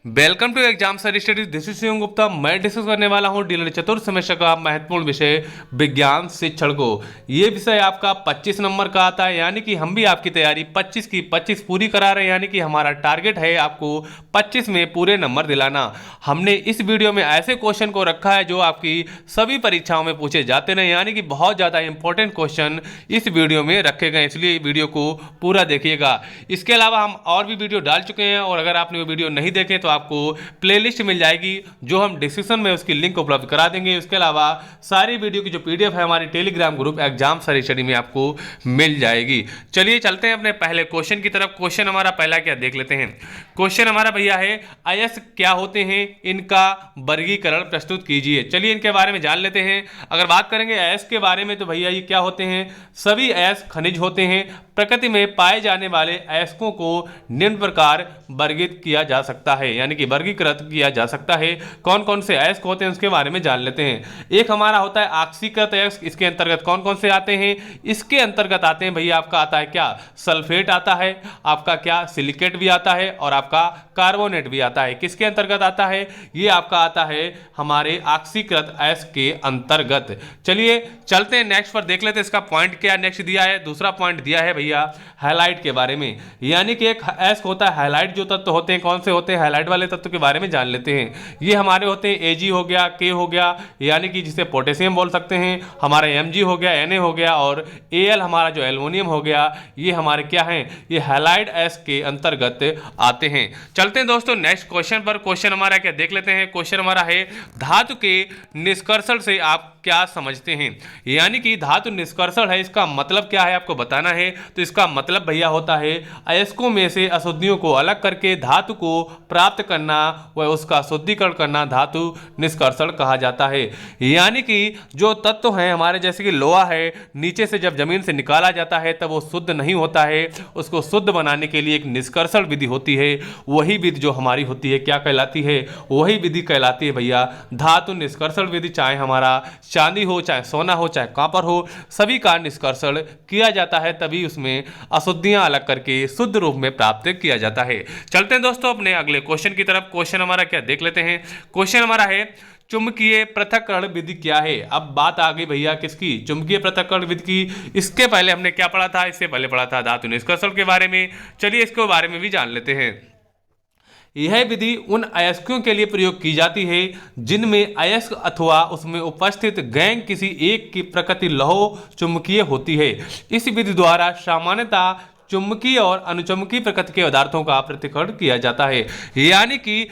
Welcome to exam sir studies. This is Shivam Gupta. मैं discuss करने वाला हूं डीलर चतुर्थ सेमेस्टर का महत्वपूर्ण विषय विज्ञान शिक्षण को। ये विषय आपका 25 नंबर का आता है, यानी कि हम भी आपकी तैयारी 25 की 25 पूरी करा रहे हैं, यानी कि हमारा टारगेट है आपको 25 में पूरे नंबर दिलाना। हमने इस वीडियो में ऐसे क्वेश्चन को रखा है जो आपकी सभी परीक्षाओं में पूछे जाते हैं, यानी कि बहुत ज़्यादा इंपॉर्टेंट क्वेश्चन इस वीडियो में रखे गए, इसलिए वीडियो को पूरा देखिएगा। इसके अलावा हम और भी वीडियो डाल चुके हैं, और अगर आपने वो वीडियो नहीं देखे तो आपको प्लेलिस्ट मिल जाएगी, जो हम डिस्क्रिप्शन में उसकी लिंक उपलब्ध करा देंगे। इसके अलावा सारी वीडियो की जो पीडीएफ है हमारे Telegram group exam sir study में आपको मिल जाएगी। चलिए चलते हैं अपने पहले क्वेश्चन की तरफ। क्वेश्चन हमारा पहला क्या देख लेते हैं। क्वेश्चन हमारा भैया है, अयस्क क्या होते हैं, इनका वर्गीकरण प्रस्तुत कीजिए। चलिए इनके बारे में जान लेते हैं। अगर बात करेंगे अयस्क के बारे में तो भैया ये क्या होते हैं, सभी अयस्क खनिज होते हैं। प्रकृति में पाए जाने वाले अयस्कों को निम्न प्रकार वर्गीकृत किया जा सकता है, यानी कि वर्गीकृत किया जा सकता है। कौन कौन से अयस्क होते हैं उसके बारे में जान लेते हैं। एक हमारा होता है ऑक्सीकृत अयस्क। इसके अंतर्गत कौन कौन से आते हैं, इसके अंतर्गत आते हैं भैया आपका आता है क्या, सल्फेट आता है, आपका क्या सिलिकेट भी आता है, और आपका कार्बोनेट भी आता है। किसके अंतर्गत आता है, ये आपका आता है हमारे ऑक्सीकृत अयस्क के अंतर्गत। चलिए चलते हैं नेक्स्ट पर, देख लेते हैं इसका पॉइंट क्या नेक्स्ट दिया है। दूसरा पॉइंट दिया है भैया हैलाइड के बारे में, यानी कि एक अयस्क होता है हैलाइड। जो तत्व होते हैं कौन से होते हैं, हैलाइड वाले तत्व के बारे में जान लेते हैं। ये हमारे होते हैं Ag हो गया, K हो गया, यानी कि जिसे पोटेशियम बोल सकते हैं, हमारा Mg हो गया, Na हो गया, और Al हमारा जो एल्युमिनियम हो गया। ये हमारे क्या हैं, ये हैलाइड अयस्क के अंतर्गत आते हैं। चलते हैं दोस्तों नेक्स्ट क्वेश्चन पर। क्वेश्चन हमारा क्या देख लेते हैं। क्वेश्चन हमारा है, धातु के निष्कर्षण से आप क्या समझते हैं, यानी कि धातु निष्कर्षण है, इसका मतलब क्या है आपको बताना है। तो इसका मतलब भैया होता है अयस्कों में से अशुद्धियों को अलग करके धातु को प्राप्त करना व उसका शुद्धिकरण करना धातु निष्कर्षण कहा जाता है। यानी कि जो तत्व हैं हमारे, जैसे कि लोहा है, नीचे से जब जमीन से निकाला जाता है तब वो शुद्ध नहीं होता है, उसको शुद्ध बनाने के लिए एक निष्कर्षण विधि होती है। वही विधि जो हमारी होती है क्या कहलाती है, वही विधि कहलाती है भैया धातु निष्कर्षण विधि। चाहे हमारा चांदी हो, चाहे सोना हो, चाहे कॉपर हो, सभी का निष्कर्षण किया जाता है, तभी उसमें अशुद्धियां अलग करके शुद्ध रूप में प्राप्त किया जाता है। चलते हैं दोस्तों अपने अगले क्वेश्चन की तरफ। क्वेश्चन हमारा क्या देख लेते हैं। क्वेश्चन हमारा है, चुंबकीय पृथक्करण विधि क्या है। अब बात आ गई भैया किसकी, चुंबकीय पृथक्करण विधि की। इसके पहले हमने क्या पढ़ा था, इससे पहले पढ़ा था धातु निष्कर्षण के बारे में। चलिए इसके बारे में भी जान लेते हैं। यह विधि उन अयस्कों के लिए प्रयोग की जाती है जिनमें अयस्क अथवा उसमें उपस्थित गैंग किसी एक की प्रकृति लौह चुंबकीय होती है। इस विधि द्वारा सामान्यतः चुंबकीय और अनुचुंबकीय प्रकृति के पदार्थों का पृथक्करण किया जाता है। यानी कि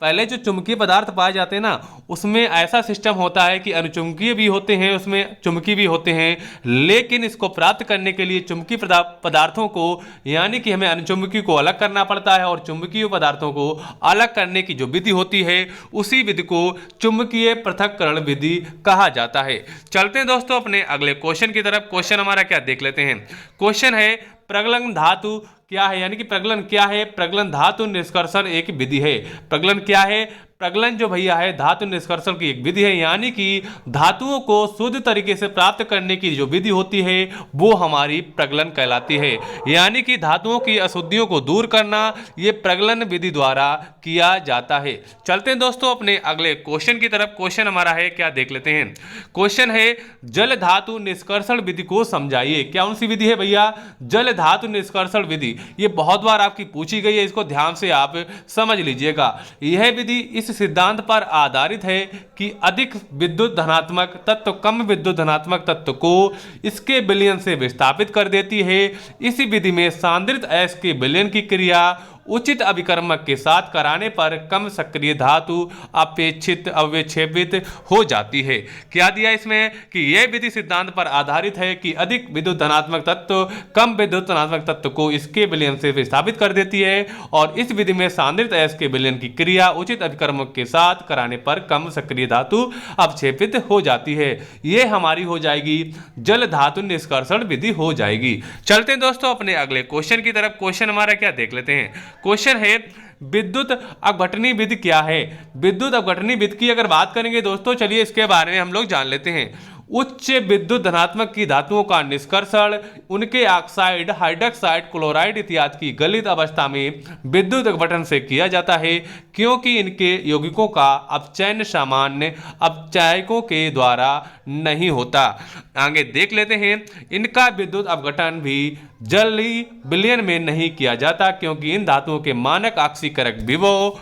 पहले जो चुंबकीय पदार्थ पाए जाते हैं ना, उसमें ऐसा सिस्टम होता है कि अनुचुंबकीय भी होते हैं, उसमें चुंबकीय भी होते हैं, लेकिन इसको प्राप्त करने के लिए चुंबकीय पदार्थों को, यानी कि हमें अनुचुंबकीय को अलग करना पड़ता है, और चुंबकीय पदार्थों को अलग करने की जो विधि होती है उसी विधि को चुंबकीय पृथक्करण विधि कहा जाता है। चलते हैं दोस्तों अपने अगले क्वेश्चन की तरफ। क्वेश्चन हमारा क्या देख लेते हैं। क्वेश्चन है, प्रगलन धातु क्या है, यानी कि प्रगलन क्या है। प्रगलन धातु निष्कर्षण एक विधि है। प्रगलन क्या है, प्रगलन जो भैया है धातु निष्कर्षण की एक विधि है, यानी कि धातुओं को शुद्ध तरीके से प्राप्त करने की जो विधि होती है वो हमारी प्रगलन कहलाती है। यानी कि धातुओं की अशुद्धियों को दूर करना ये प्रगलन विधि द्वारा किया जाता है। चलते हैं दोस्तों अपने अगले क्वेश्चन की तरफ। क्वेश्चन हमारा है क्या देख लेते हैं। क्वेश्चन है, जल धातु निष्कर्षण विधि को समझाइए। क्या उनसी विधि है भैया, जल धातु निष्कर्षण विधि। ये बहुत बार आपकी पूछी गई है, इसको ध्यान से आप समझ लीजिएगा। यह विधि इस सिद्धांत पर आधारित है कि अधिक विद्युत धनात्मक तत्व कम विद्युत धनात्मक तत्व को इसके विलयन से विस्थापित कर देती है। इस विधि में सांद्रित अयस्क के विलयन की क्रिया उचित अभिकर्मक के साथ कराने पर कम सक्रिय धातु अपेक्षित अवक्षेपित हो जाती है। क्या दिया इसमें कि यह विधि सिद्धांत पर आधारित है कि अधिक विद्युत धनात्मक तत्व कम विद्युत धनात्मक तत्व को इसके विलयन से विस्थापित कर देती है, और इस विधि में सांद्रित अयस्क के विलयन की क्रिया उचित अभिकर्मक के साथ कराने पर कम सक्रिय धातु अवक्षेपित हो जाती है। यह हमारी हो जाएगी जल धातु निष्कर्षण विधि हो जाएगी। चलते हैं दोस्तों अपने अगले क्वेश्चन की तरफ। क्वेश्चन हमारा क्या देख लेते हैं। क्वेश्चन है, विद्युत अपघटनी विधि क्या है। विद्युत अपघटनी विधि की अगर बात करेंगे दोस्तों, चलिए इसके बारे में हम लोग जान लेते हैं। उच्च विद्युत धनात्मक की धातुओं का निष्कर्षण उनके ऑक्साइड, हाइड्रोक्साइड, क्लोराइड इत्यादि की गलित अवस्था में विद्युत अपघटन से किया जाता है, क्योंकि इनके यौगिकों का अपचयन सामान्य अपचायकों के द्वारा नहीं होता। आगे देख लेते हैं, इनका विद्युत अपघटन भी जलीय विलयन में नहीं किया जाता, क्योंकि इन धातुओं के मानक ऑक्सीकरक विभव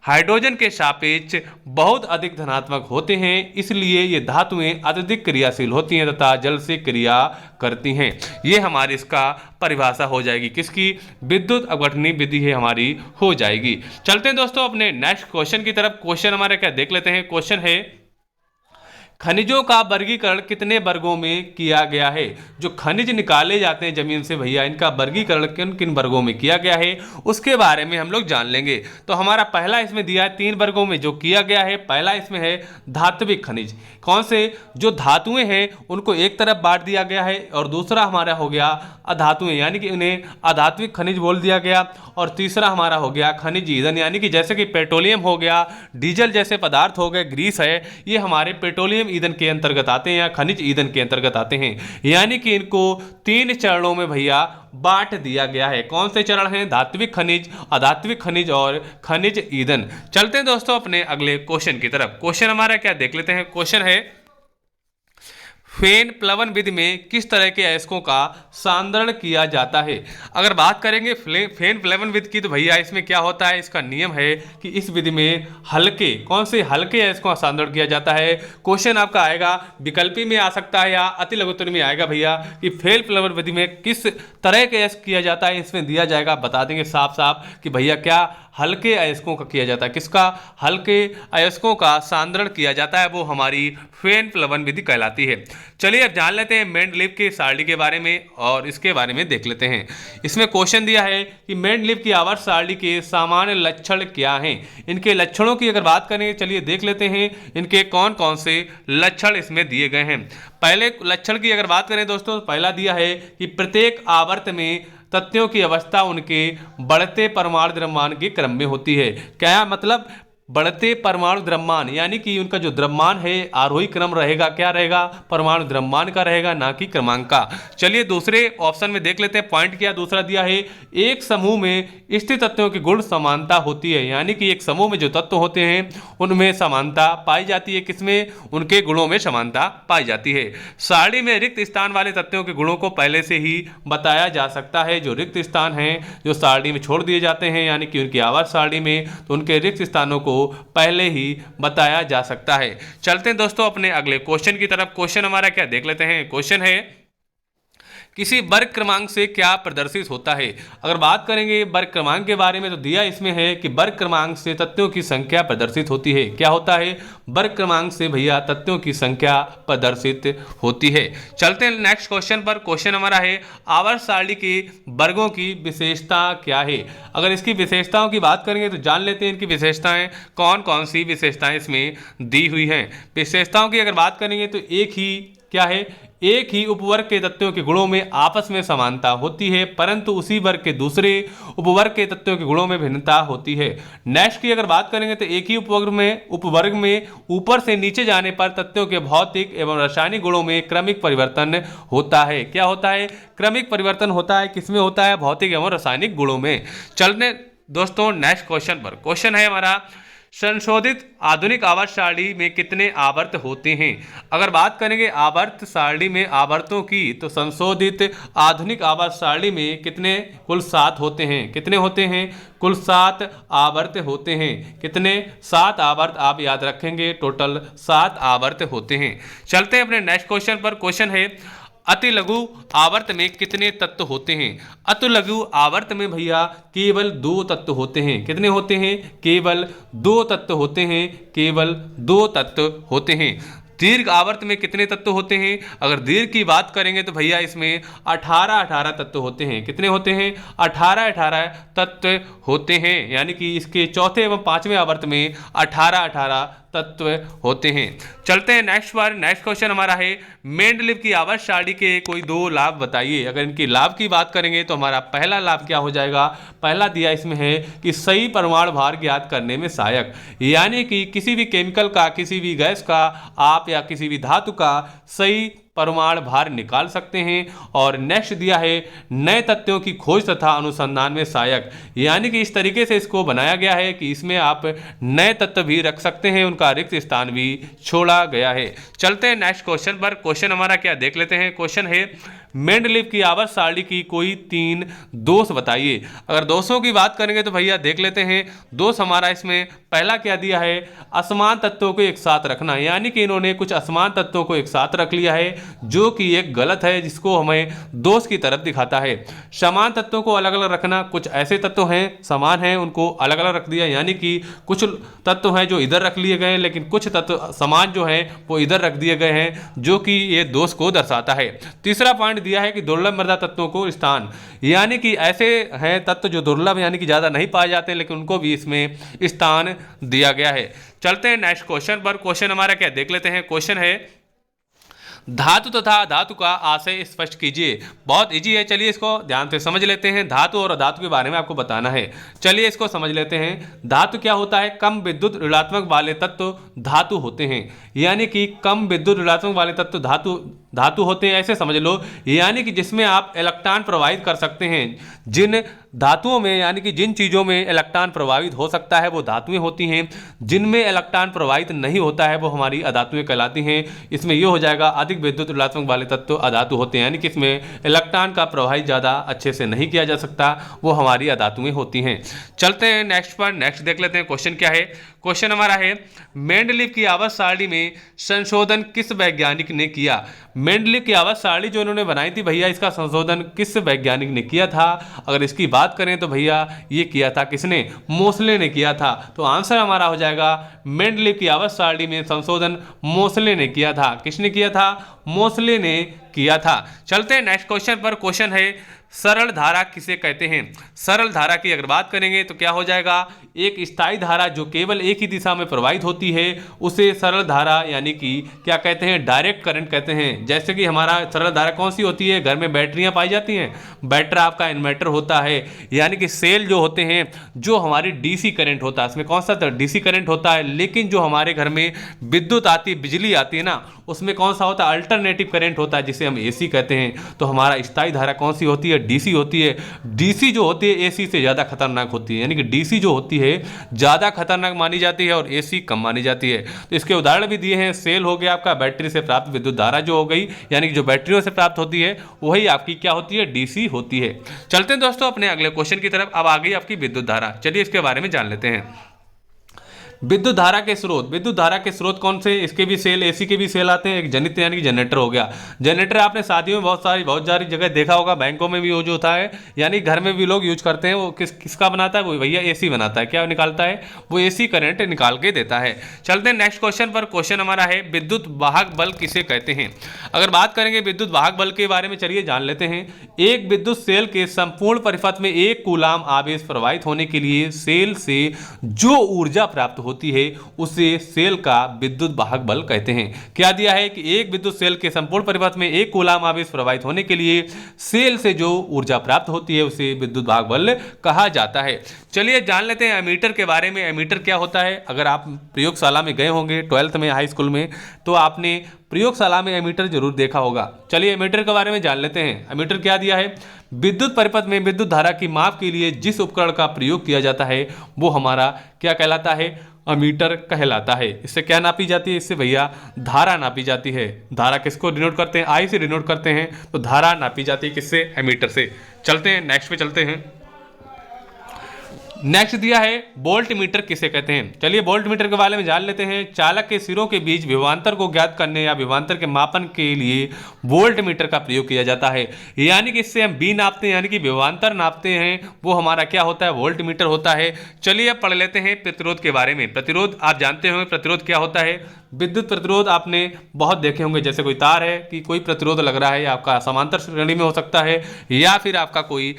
हाइड्रोजन के सापेक्ष बहुत अधिक धनात्मक होते हैं, इसलिए ये धातुएं अत्यधिक क्रियाशील होती हैं तथा जल से क्रिया करती हैं। ये हमारी इसका परिभाषा हो जाएगी, किसकी? विद्युत अपघटनी विधि है हमारी हो जाएगी। चलते हैं दोस्तों अपने नेक्स्ट क्वेश्चन की तरफ। क्वेश्चन हमारे क्या देख लेते हैं। क्वेश्चन है, खनिजों का वर्गीकरण कितने वर्गों में किया गया है? जो खनिज निकाले जाते हैं जमीन से भैया, इनका वर्गीकरण किन किन वर्गों में किया गया है उसके बारे में हम लोग जान लेंगे। तो हमारा पहला इसमें दिया है 3 वर्गों में जो किया गया है। पहला इसमें है धात्विक खनिज। कौन से? जो धातुएं हैं उनको एक तरफ बांट दिया गया है, और दूसरा हमारा हो गया अधातुएं, यानी कि उन्हें अधात्विक खनिज बोल दिया गया। और तीसरा हमारा हो गया खनिज ईंधन, यानी कि जैसे कि पेट्रोलियम हो गया, डीजल जैसे पदार्थ हो गए, ग्रीस है, ये हमारे पेट्रोलियम ईंधन के अंतर्गत आते हैं या खनिज ईंधन के अंतर्गत आते हैं। यानी कि इनको 3 चरणों में भैया बांट दिया गया है। कौन से चरण हैं? धात्विक खनिज, अधात्विक खनिज और खनिज ईंधन। चलते हैं दोस्तों अपने अगले क्वेश्चन की तरफ। क्वेश्चन हमारा क्या देख लेते हैं। क्वेश्चन है, फेन प्लवन विधि में किस तरह के अयस्कों का सांद्रण किया जाता है? अगर बात करेंगे फेन प्लवन विधि की, तो भैया इसमें क्या होता है, इसका नियम है कि इस विधि में हल्के, कौन से हल्के अयस्कों का सांद्रण किया जाता है। क्वेश्चन आपका आएगा विकल्पी में आ सकता है या अति लघुत्तरी में आएगा भैया कि फेन प्लवन विधि में किस तरह के अयस्क किया जाता है, इसमें दिया जाएगा, बता देंगे साफ साफ कि भैया क्या हल्के अयस्कों का किया जाता है। किसका? हल्के अयस्कों का सांद्रण किया जाता है, वो हमारी फेन प्लवन विधि कहलाती है। चलिए अब जान लेते हैं मेंडलीव की सारणी के बारे में, और इसके बारे में देख लेते हैं। इसमें क्वेश्चन दिया है कि मेंडलीव की आवर्त सारणी के सामान्य लक्षण क्या हैं। इनके लक्षणों की अगर बात करें, चलिए देख लेते हैं इनके कौन कौन से लक्षण इसमें दिए गए हैं। पहले लक्षण की अगर बात करें दोस्तों, पहला दिया है कि प्रत्येक आवर्त में तत्वों की अवस्था उनके बढ़ते परमाणु द्रव्यमान के क्रम में होती है। क्या मतलब? बढ़ते परमाणु द्रव्यमान, यानी कि उनका जो द्रव्यमान है आरोही क्रम रहेगा, क्या रहेगा? परमाणु द्रव्यमान का रहेगा, ना कि क्रमांक का। चलिए दूसरे ऑप्शन में देख लेते हैं। पॉइंट क्या दूसरा दिया है, एक समूह में स्थित तत्वों की गुण समानता होती है, यानी कि एक समूह में जो तत्व होते हैं उनमें समानता पाई जाती है। किसमें? उनके गुणों में समानता पाई जाती है। सारणी में रिक्त स्थान वाले तत्वों के गुणों को पहले से ही बताया जा सकता है। जो रिक्त स्थान हैं जो सारणी में छोड़ दिए जाते हैं, यानी कि उनकी आवर्त सारणी में, तो उनके रिक्त स्थानों को पहले ही बताया जा सकता है। चलते हैं दोस्तों अपने अगले क्वेश्चन की तरफ। क्वेश्चन हमारा क्या देख लेते हैं। क्वेश्चन है, किसी वर्ग क्रमांक से क्या प्रदर्शित होता है? अगर बात करेंगे वर्ग क्रमांक के बारे में, तो दिया इसमें है कि वर्ग क्रमांक से तत्वों की संख्या प्रदर्शित होती है। क्या होता है? वर्ग क्रमांक से भैया तत्वों की संख्या प्रदर्शित होती है। चलते हैं नेक्स्ट क्वेश्चन पर। क्वेश्चन हमारा है, आवर्त सारणी के वर्गों की विशेषता क्या है? अगर इसकी विशेषताओं की बात करेंगे तो जान लेते हैं इनकी विशेषताएं, कौन कौन सी विशेषताएं इसमें दी हुई हैं। विशेषताओं की अगर बात करेंगे तो एक ही क्या है, एक ही उपवर्ग के तत्वों के गुणों में आपस में समानता होती है, परंतु उसी वर्ग के दूसरे उपवर्ग के तत्वों के गुणों में भिन्नता होती है। नेक्स्ट की अगर बात करेंगे तो एक ही उपवर्ग में ऊपर से नीचे जाने पर तत्वों के भौतिक एवं रासायनिक गुणों में क्रमिक परिवर्तन होता है। क्या होता है? क्रमिक परिवर्तन होता है। किसमें होता है? भौतिक एवं रासायनिक गुणों में। चलने दोस्तों नेक्स्ट क्वेश्चन पर। क्वेश्चन है हमारा, संशोधित आधुनिक आवर्त सारणी में कितने आवर्त होते हैं? अगर बात करेंगे आवर्त सारणी में आवर्तों की, तो संशोधित आधुनिक आवर्त सारणी में कितने? कुल 7 होते हैं। कितने होते हैं? कुल 7 आवर्त होते हैं। कितने? 7 आवर्त आप याद रखेंगे, टोटल 7 आवर्त होते हैं। चलते हैं अपने नेक्स्ट क्वेश्चन पर। क्वेश्चन है, अति लघु आवर्त में कितने तत्व होते हैं? अति लघु आवर्त में भैया केवल 2 तत्व होते हैं। कितने होते हैं? केवल 2 तत्व होते हैं। केवल 2 तत्व होते हैं। दीर्घ आवर्त में कितने तत्व होते हैं? अगर दीर्घ की बात करेंगे तो भैया इसमें 18 तत्व होते हैं। कितने होते हैं? 18 तत्व होते हैं, यानी कि इसके चौथे एवं 5वें आवर्त में 18 तत्व होते हैं। चलते हैं नेक्स्ट बार। नेक्स्ट क्वेश्चन हमारा है, मेंडलीव की आवर्त सारणी के कोई 2 लाभ बताइए। अगर इनकी लाभ की बात करेंगे तो हमारा पहला लाभ क्या हो जाएगा? पहला दिया इसमें है कि सही परमाणु भार ज्ञात करने में सहायक, यानी कि किसी भी केमिकल का, किसी भी गैस का आप या किसी भी धातु का सही परमाणु भार निकाल सकते हैं। और नेक्स्ट दिया है नए तत्वों की खोज तथा अनुसंधान में सहायक, यानी कि इस तरीके से इसको बनाया गया है कि इसमें आप नए तत्व भी रख सकते हैं, उनका रिक्त स्थान भी छोड़ा गया है। चलते हैं नेक्स्ट क्वेश्चन पर। क्वेश्चन हमारा क्या देख लेते हैं। क्वेश्चन है मेंडलीव की आवर्त सारणी की कोई 3 दोष बताइए। अगर दोषों की बात करेंगे तो भैया देख लेते हैं। दोष हमारा इसमें पहला क्या दिया है, असमान तत्वों को एक साथ रखना, यानी कि इन्होंने कुछ असमान तत्वों को एक साथ रख लिया है जो कि एक गलत है, जिसको हमें दोष की तरफ दिखाता है। समान तत्वों को अलग अलग रखना, कुछ ऐसे तत्व हैं समान हैं उनको अलग अलग रख दिया, यानी कि कुछ तत्व हैं जो इधर रख लिए गए हैं लेकिन कुछ तत्व समान जो हैं वो इधर रख दिए गए हैं, जो कि ये दोष को दर्शाता है। तीसरा पॉइंट दिया है कि दुर्लभ मृदा तत्वों को स्थान, यानी कि ऐसे हैं तत्व जो दुर्लभ यानी कि ज्यादा नहीं पाए जाते लेकिन उनको भी इसमें स्थान दिया गया है। चलते हैं नेक्स्ट क्वेश्चन पर। क्वेश्चन हमारा क्या देख लेते हैं। क्वेश्चन है धातु तथा अधातु का आशय स्पष्ट कीजिए। बहुत इजी है, चलिए इसको ध्यान से समझ लेते हैं। धातु और अधातु के बारे में आपको बताना है, चलिए इसको समझ लेते हैं। धातु क्या होता है, कम विद्युत ऋणात्मक वाले तत्व धातु होते हैं, यानी कि कम विद्युत ऋणात्मक वाले तत्व धातु होते हैं, ऐसे समझ लो, यानी कि जिसमें आप इलेक्ट्रॉन प्रवाहित कर सकते हैं। जिन धातुओं में यानी कि जिन चीज़ों में इलेक्ट्रॉन प्रवाहित हो सकता है वो धातुएं होती हैं, जिनमें इलेक्ट्रॉन प्रवाहित नहीं होता है वो हमारी अधातुएं कहलाती हैं। इसमें ये हो जाएगा अधिक विद्युत ऋणात्मक वाले तत्व अधातु होते हैं, यानी कि इसमें इलेक्ट्रॉन का प्रवाहित ज़्यादा अच्छे से नहीं किया जा सकता, वो हमारी अधातुएं होती हैं। चलते हैं नेक्स्ट पर। नेक्स्ट देख लेते हैं क्वेश्चन क्या है। क्वेश्चन हमारा है मेंडलीव की आवर्त सारणी में संशोधन किस वैज्ञानिक ने किया। मेंडलीव की आवर्त सारणी जो इन्होंने बनाई थी भैया, इसका संशोधन किस वैज्ञानिक ने किया था। अगर इसकी बात करें तो भैया ये किया था किसने, मोसले ने किया था। तो आंसर हमारा हो जाएगा मेंडलीव की आवर्त सारणी में संशोधन मोसले ने किया था। किसने किया था, मोसले ने किया था। चलते हैं नेक्स्ट क्वेश्चन पर। क्वेश्चन है सरल धारा किसे कहते हैं। सरल धारा की अगर बात करेंगे तो क्या हो जाएगा, एक स्थायी धारा जो केवल एक ही दिशा में प्रवाहित होती है उसे सरल धारा यानी कि क्या कहते हैं, डायरेक्ट करंट कहते हैं। जैसे कि हमारा सरल धारा कौन सी होती है, घर में बैटरियां पाई जाती हैं, बैटर आपका इन्वर्टर होता है, यानी कि सेल जो होते हैं जो हमारी डीसी करंट होता है, इसमें कौन सा डीसी करंट होता है, लेकिन जो हमारे घर में विद्युत आती है, बिजली आती है ना, उसमें कौन सा होता है, अल्टरनेटिव करंट होता है जिसे हम एसी कहते हैं। तो हमारा स्थायी धारा कौन सी होती है, डीसी होती है। डीसी जो होती है एसी से ज़्यादा खतरनाक होती है, यानी कि डीसी जो होती है ज़्यादा खतरनाक मानी जाती है और एसी कम मानी जाती है। तो इसके उदाहरण भी दिए हैं, सेल हो गया आपका, बैटरी से प्राप्त विद्युत धारा जो हो गई, यानी कि जो बैटरियों से प्राप्त होती है वही आपकी क्या होती है, डीसी होती है। चलते हैं दोस्तों अपने अगले क्वेश्चन की तरफ। अब आ गई आपकी विद्युत धारा, चलिए इसके बारे में जान लेते हैं। विद्युत धारा के स्रोत, विद्युत धारा के स्रोत कौन से, इसके भी सेल, एसी के भी सेल आते हैं। एक जनित्र यानी कि जनरेटर हो गया। जनरेटर आपने शादियों में बहुत सारी जगह देखा होगा, बैंकों में भी यूज होता है, यानी घर में भी लोग यूज करते हैं। वो किसका बनाता है, वो भैया एसी बनाता है। क्या निकालता है, वो एसी करंट निकाल के देता है। चलते हैं नेक्स्ट क्वेश्चन पर। क्वेश्चन हमारा है विद्युत वाहक बल किसे कहते हैं। अगर बात करेंगे विद्युत वाहक बल के बारे में, चलिए जान लेते हैं। एक विद्युत सेल के संपूर्ण परिपथ में 1 कूलाम आवेश प्रवाहित होने के लिए सेल से जो ऊर्जा प्राप्त होती है उसे सेल का विद्युत वाहक बल कहते हैं। क्या दिया है कि एक विद्युत सेल के संपूर्ण परिपथ में 1 कूलाम आवेश प्रवाहित होने के लिए सेल से जो ऊर्जा प्राप्त होती है उसे विद्युत वाहक बल कहा जाता है। चलिए जान लेते हैं एमीटर के बारे में। एमीटर क्या होता है, अगर आप प्रयोगशाला में गए होंगे 12th में, हाई स्कूल में, तो आपने प्रयोगशाला में एमीटर जरूर देखा होगा। चलिए एमीटर के बारे में जान लेते हैं। एमीटर क्या दिया है, विद्युत परिपथ में विद्युत धारा की माप के लिए जिस उपकरण का प्रयोग किया जाता है वो हमारा क्या कहलाता है, अमीटर कहलाता है। इससे क्या नापी जाती है, इससे भैया धारा नापी जाती है। धारा किसको डिनोट करते हैं, आई से डिनोट करते हैं, तो धारा नापी जाती है किससे, एमीटर से। चलते हैं नेक्स्ट पे चलते हैं। नेक्स्ट दिया है वोल्ट मीटर किसे कहते हैं। चलिए वोल्ट मीटर के बारे में जान लेते हैं। चालक के सिरों के बीच विभवांतर को ज्ञात करने या विभवांतर के मापन के लिए वोल्ट मीटर का प्रयोग किया जाता है, यानी कि इससे हम बी नापते हैं, यानी कि विभवांतर नापते हैं, वो हमारा क्या होता है, वोल्ट मीटर होता है। चलिए अब पढ़ लेते हैं प्रतिरोध के बारे में। प्रतिरोध आप जानते होंगे, प्रतिरोध क्या होता है। विद्युत प्रतिरोध आपने बहुत देखे होंगे, जैसे कोई तार है कि कोई प्रतिरोध लग रहा है, आपका समांतर श्रेणी में हो सकता है या फिर आपका कोई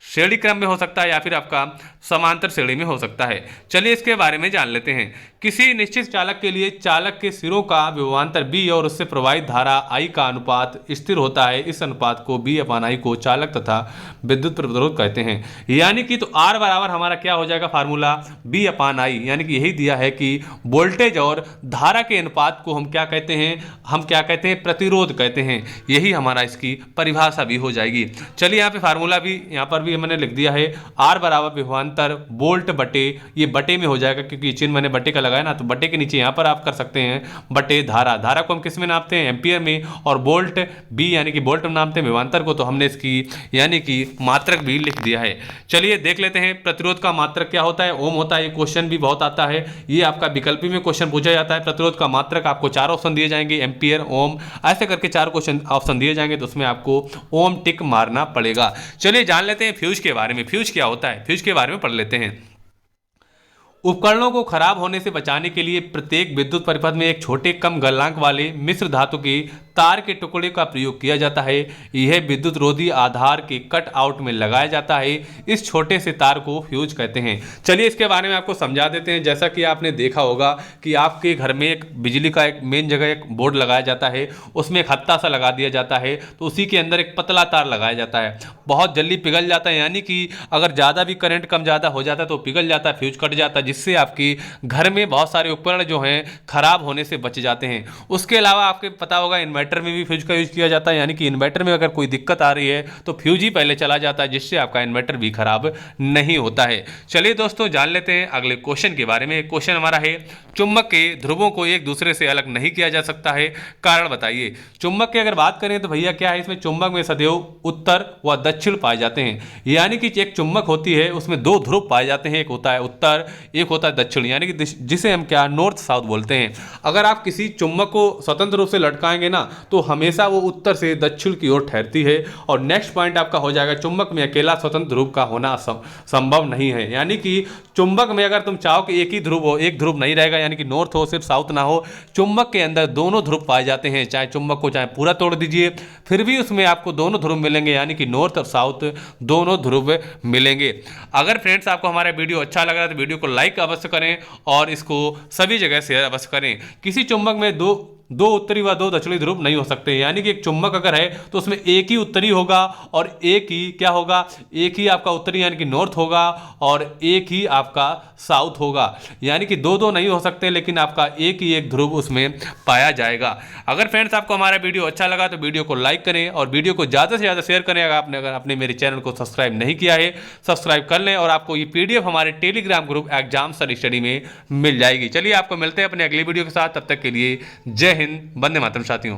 श्रेणी क्रम में हो सकता है या फिर आपका समांतर श्रेणी में हो सकता है। चलिए इसके बारे में जान लेते हैं। किसी निश्चित चालक के लिए चालक के सिरों का विभवांतर B और उससे प्रवाहित धारा I का अनुपात स्थिर होता है। इस अनुपात को B/I को चालक तथा विद्युत प्रतिरोध कहते हैं। यानी कि तो R बराबर हमारा क्या हो जाएगा फार्मूला B/I, यानी कि यही दिया है कि वोल्टेज और धारा के अनुपात को हम क्या कहते हैं, हम क्या कहते हैं, प्रतिरोध कहते हैं। यही हमारा इसकी परिभाषा भी हो जाएगी। चलिए यहाँ पे फार्मूला भी यहाँ पर भी मैंने लिख दिया है। R बराबर विभवांतर वोल्ट बटे, ये बटे में हो जाएगा क्योंकि चिन्ह मैंने बटे का लगाया ना, तो बटे के नीचे यहाँ पर आप कर सकते हैं बटे धारा। धारा को हम किस में नापते हैं, एम्पियर में, और वोल्ट B यानी कि वोल्ट में नापते हैं विभवांतर को, तो हमने इसकी यानी कि मात्रक भी लिख दिया है। चलिए देख लेते हैं प्रतिरोध का मात्रक क्या होता है। ओम होता है। ये क्वेश्चन भी बहुत आता है, ये आपका विकल्पी में क्वेश्चन पूछा जाता है। प्रतिरोध का मात्रक आपको 4 ऑप्शन दिए जाएंगे, एम्पियर, ओम, ऐसे करके 4 क्वेश्चन ऑप्शन दिए जाएंगे, तो उसमें आपको ओम टिक मारना पड़ेगा। चलिए जान लेते हैं फ्यूज के बारे में। फ्यूज क्या होता है, फ्यूज के बारे में पढ़ लेते हैं। उपकरणों को खराब होने से बचाने के लिए प्रत्येक विद्युत परिपथ में एक छोटे कम गलनांक वाले मिश्र धातु के तार के टुकड़े का प्रयोग किया जाता है। यह विद्युत रोधी आधार के कट आउट में लगाया जाता है। इस छोटे से तार को फ्यूज कहते हैं। चलिए इसके बारे में आपको समझा देते हैं। जैसा कि आपने देखा होगा कि आपके घर में एक बिजली का एक मेन जगह एक बोर्ड लगाया जाता है, उसमें एक हत्था सा लगा दिया जाता है, तो उसी के अंदर एक पतला तार लगाया जाता है। बहुत जल्दी पिघल जाता है, यानी कि अगर ज़्यादा भी करंट कम ज़्यादा हो जाता है तो पिघल जाता है, फ्यूज कट जाता है, जिससे आपकी घर में बहुत सारे उपकरण जो हैं खराब होने से बच जाते हैं। उसके अलावा आपको पता होगा इन्वर्टर में भी फ्यूज का यूज किया जाता है, यानी कि इन्वर्टर में अगर कोई दिक्कत आ रही है तो फ्यूज ही पहले चला जाता है, जिससे आपका इन्वर्टर भी खराब नहीं होता है। चलिए दोस्तों जान लेते हैं अगले क्वेश्चन के बारे में। क्वेश्चन हमारा है, चुंबक के ध्रुवों को एक दूसरे से अलग नहीं किया जा सकता है, कारण बताइए। चुंबक की अगर बात करें तो भैया क्या है, इसमें चुंबक में सदैव उत्तर व दक्षिण पाए जाते हैं। यानी कि एक चुंबक होती है उसमें 2 ध्रुव पाए जाते हैं, एक होता है उत्तर, एक होता है दक्षिण, यानी कि जिसे हम क्या नॉर्थ साउथ बोलते हैं। अगर आप किसी चुंबक को स्वतंत्र रूप से लटकाएंगे ना तो हमेशा वो उत्तर से दक्षिण की ओर ठहरती है। और नेक्स्ट पॉइंट आपका हो जाएगा, चुंबक में अकेला स्वतंत्र ध्रुव का होना संभव नहीं है। यानी कि चुंबक में अगर तुम चाहो कि एक ही ध्रुव हो, एक ध्रुव नहीं रहेगा, यानी कि नॉर्थ हो सिर्फ साउथ ना हो। चुंबक के अंदर दोनों ध्रुव पाए जाते हैं, चाहे चुंबक को चाहे पूरा तोड़ दीजिए फिर भी उसमें आपको दोनों ध्रुव मिलेंगे, यानी कि नॉर्थ और साउथ दोनों ध्रुव मिलेंगे। अगर फ्रेंड्स आपको हमारा वीडियो अच्छा लग रहा है तो वीडियो को लाइक अवश्य करें और इसको सभी जगह शेयर अवश्य करें। किसी चुंबक में दो उत्तरी व 2 दक्षिणी ध्रुव नहीं हो सकते, यानी कि एक चुंबक अगर है तो उसमें एक ही उत्तरी होगा और एक ही क्या होगा, एक ही आपका उत्तरी यानी कि नॉर्थ होगा और एक ही आपका साउथ होगा। यानी कि 2 नहीं हो सकते, लेकिन आपका एक ही एक ध्रुव उसमें पाया जाएगा। अगर फ्रेंड्स आपको हमारा वीडियो अच्छा लगा तो वीडियो को लाइक करें और वीडियो को ज़्यादा से ज़्यादा शेयर करें। अगर आपने मेरे चैनल को सब्सक्राइब नहीं किया है सब्सक्राइब कर लें और आपको ये PDF हमारे टेलीग्राम ग्रुप एग्जाम स्टडी में मिल जाएगी। चलिए आपको मिलते हैं अपने अगली वीडियो के साथ, तब तक के लिए जय हिंद, वंदे मातरम साथियों।